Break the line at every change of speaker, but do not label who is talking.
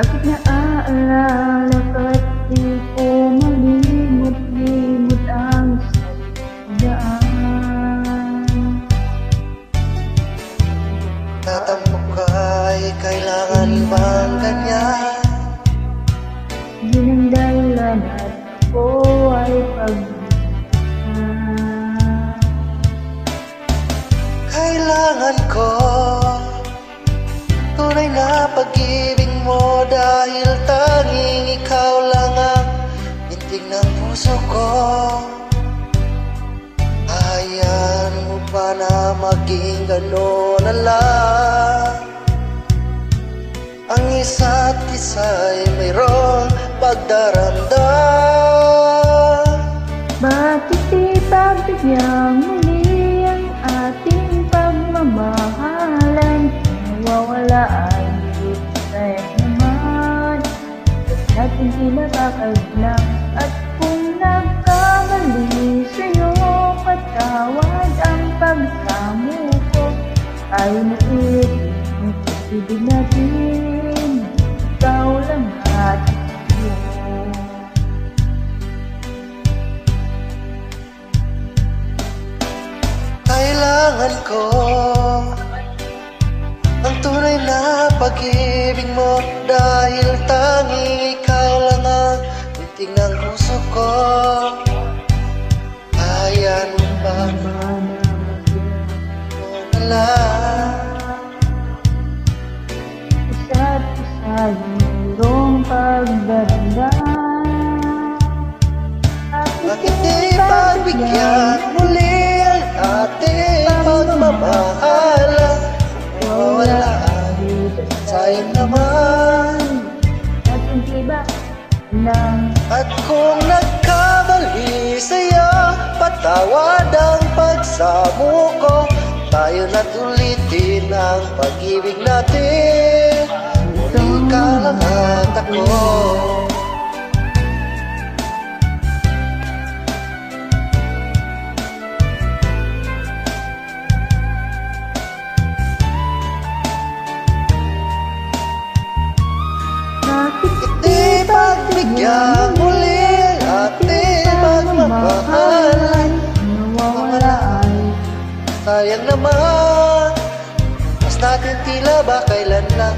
Bakit naaalala ka't di ko malimot-limot ang sadyaan?
Tatampo ka'y kailangan bang ganyan?
Yun ang dahilan at ako ay
Kailangan ko tunay na pag-ibig mo, dahil tanging ikaw lang ang bintig ng puso ko. Hayaan mo ba na maging gano'n na lang? Ang isa't isa'y mayroong pagdaramdam.
Bakit di pabigyang muli ang ating pagmamahalan? Nawawala ay sayang naman, ba't natin kinakakaglang? At kung nagkamali sa'yo, patawad ang pagsamo ko. Tayo na ibig, ang pag-ibig natin, ikaw lang at ako.
Kailangan ko ang tunay na pag-ibig mo, dahil tanging ikaw lang ang bintig ng puso ko. Hayaan mo ba na lang?
Isa't isa mayroong pagdaramdam.
Bakit di pagbigyan muli ang ating pagmamahalan? Wala, sayang naman.
Ating iba lang.
At kung nagkamali sa'yo, patawad ang pagsamo ko. Tayo na't ulitin ang pag-ibig natin, muli ka lang at ako. Di pagbigyan muli ang ating pagmamahalan.
Nawawala ay
Sayang naman, mas natin tila ba kailan lang